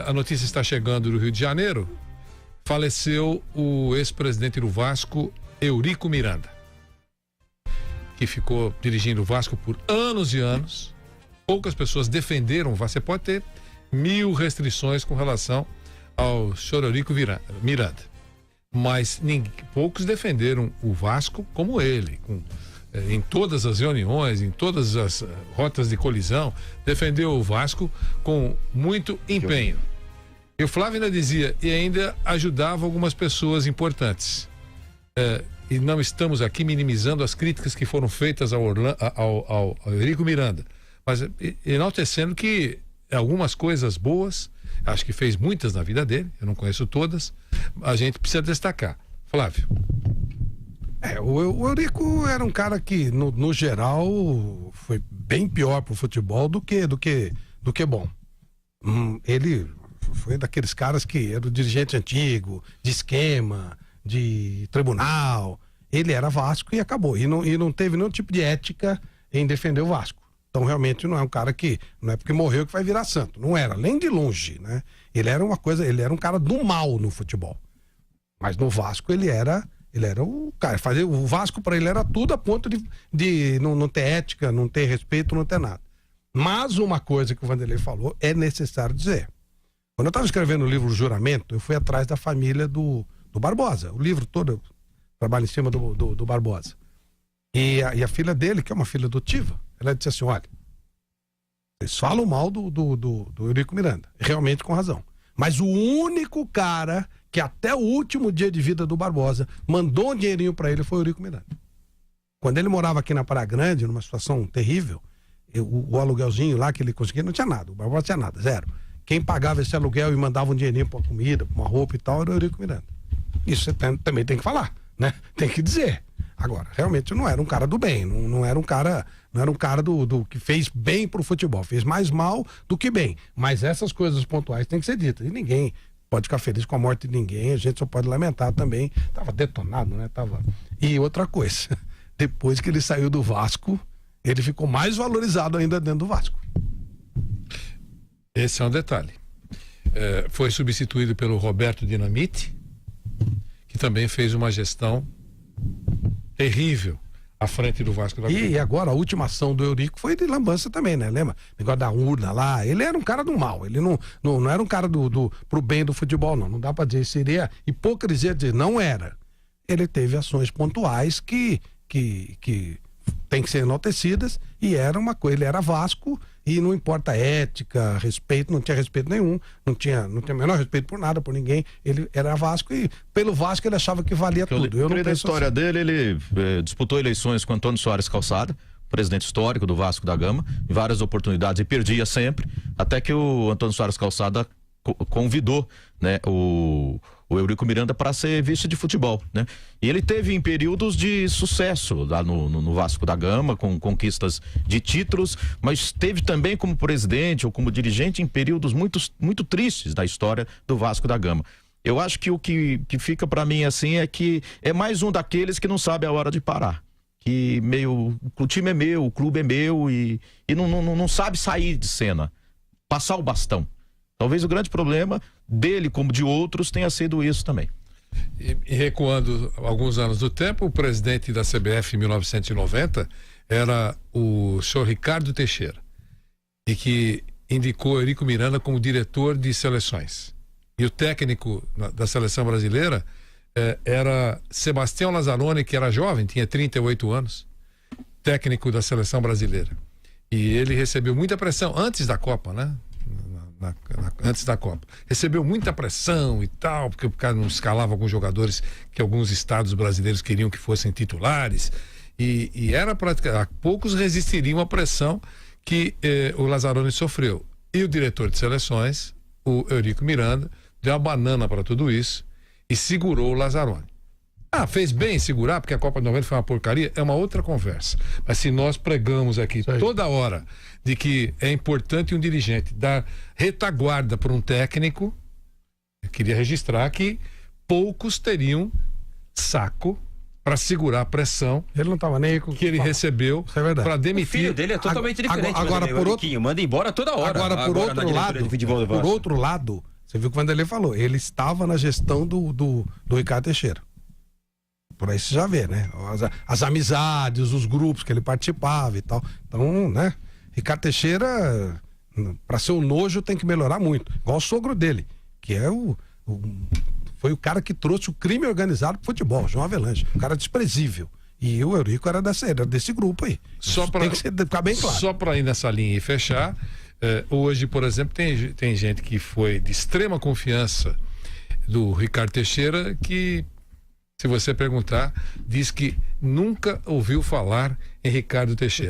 A notícia está chegando do Rio de Janeiro. Faleceu o ex-presidente do Vasco, Eurico Miranda, que ficou dirigindo o Vasco por anos e anos. Poucas pessoas defenderam o Vasco. Você pode ter 1000 restrições com relação ao senhor Eurico Miranda, mas poucos defenderam o Vasco como ele, em todas as reuniões, em todas as rotas de colisão, defendeu o Vasco com muito empenho. E o Flávio ainda dizia, e ainda ajudava algumas pessoas importantes. E não estamos aqui minimizando as críticas que foram feitas ao Eurico Miranda, mas enaltecendo que algumas coisas boas, acho que fez muitas na vida dele, eu não conheço todas, a gente precisa destacar. Flávio. O Eurico era um cara que, no geral, foi bem pior pro futebol do que bom. Ele foi daqueles caras que era o dirigente antigo, de esquema, de tribunal. Ele era Vasco e acabou. E não teve nenhum tipo de ética em defender o Vasco. Então, realmente, não é um cara que, não é porque morreu que vai virar santo. Não era, nem de longe, né? Ele era um cara do mal no futebol. Mas no Vasco ele era o cara. Fazer o Vasco para ele era tudo a ponto de não ter ética, não ter respeito, não ter nada. Mas uma coisa que o Vanderlei falou é necessário dizer. Quando eu estava escrevendo o livro Juramento, eu fui atrás da família do Barbosa. O livro todo eu trabalho em cima do Barbosa. E a filha dele, que é uma filha adotiva, ela disse assim, olha, vocês falam mal do Eurico Miranda, realmente com razão. Mas o único cara que até o último dia de vida do Barbosa mandou um dinheirinho pra ele foi o Eurico Miranda. Quando ele morava aqui na Praia Grande, numa situação terrível, o aluguelzinho lá que ele conseguia não tinha nada, o Barbosa não tinha nada, zero. Quem pagava esse aluguel e mandava um dinheirinho pra comida, pra uma roupa e tal, era o Eurico Miranda. Isso você também tem que falar, né? Tem que dizer. Agora, realmente não era um cara do bem, não era um cara do que fez bem pro futebol, fez mais mal do que bem. Mas essas coisas pontuais têm que ser ditas. E ninguém pode ficar feliz com a morte de ninguém, a gente só pode lamentar também. Tava detonado, né? E outra coisa, depois que ele saiu do Vasco, ele ficou mais valorizado ainda dentro do Vasco. Esse é um detalhe. Foi substituído pelo Roberto Dinamite, que também fez uma gestão terrível à frente do Vasco da Gama. E agora a última ação do Eurico foi de lambança também, né? Lembra? Negócio da urna lá. Ele era um cara do mal. Ele não era um cara pro bem do futebol, não. Não dá pra dizer. Seria hipocrisia dizer. Não era. Ele teve ações pontuais que tem que ser enaltecidas e era uma coisa. Ele era Vasco e não importa ética, respeito, não tinha respeito nenhum, não tinha o menor respeito por nada, por ninguém. Ele era Vasco e pelo Vasco ele achava que valia tudo. Eu não da história assim. Dele, ele disputou eleições com Antônio Soares Calçada, presidente histórico do Vasco da Gama, em várias oportunidades e perdia sempre, até que o Antônio Soares Calçada convidou, né, o Eurico Miranda para ser vice de futebol, né? E ele teve em períodos de sucesso lá no Vasco da Gama, com conquistas de títulos, mas teve também como presidente ou como dirigente em períodos muito tristes da história do Vasco da Gama. Eu acho que o que fica para mim assim é que é mais um daqueles que não sabe a hora de parar. Que o time é meu, o clube é meu e não sabe sair de cena, passar o bastão. Talvez o grande problema dele, como de outros, tenha sido isso também. E recuando alguns anos do tempo, o presidente da CBF em 1990 era o senhor Ricardo Teixeira, e que indicou Eurico Miranda como diretor de seleções. E o técnico da seleção brasileira era Sebastião Lazzaroni, que era jovem, tinha 38 anos, técnico da seleção brasileira. E ele recebeu muita pressão antes da Copa, né? Antes da Copa. Recebeu muita pressão e tal, porque o cara não escalava alguns jogadores que alguns estados brasileiros queriam que fossem titulares. E era praticamente. Poucos resistiriam à pressão que o Lazzaroni sofreu. E o diretor de seleções, o Eurico Miranda, deu uma banana para tudo isso e segurou o Lazzaroni. Fez bem segurar, porque a Copa de 90 foi uma porcaria, é uma outra conversa. Mas se nós pregamos aqui toda hora de que é importante um dirigente dar retaguarda para um técnico, eu queria registrar que poucos teriam saco para segurar a pressão Ele não estava nem com que ele recebeu para O demitir. filho dele é totalmente diferente. agora, por outro, manda embora toda hora. Agora, por outro lado, você viu que o Vanderlei falou, ele estava na gestão do Ricardo Teixeira. Por aí você já vê, né? As amizades, os grupos que ele participava e tal. Então, né? Ricardo Teixeira, para ser um nojo, tem que melhorar muito. Igual o sogro dele, que é foi o cara que trouxe o crime organizado pro futebol, João Avelange. Um cara desprezível. E o Eurico era desse grupo aí. Tem que ficar bem claro. Só para ir nessa linha e fechar, hoje, por exemplo, tem gente que foi de extrema confiança do Ricardo Teixeira que, se você perguntar, diz que nunca ouviu falar em Ricardo Teixeira.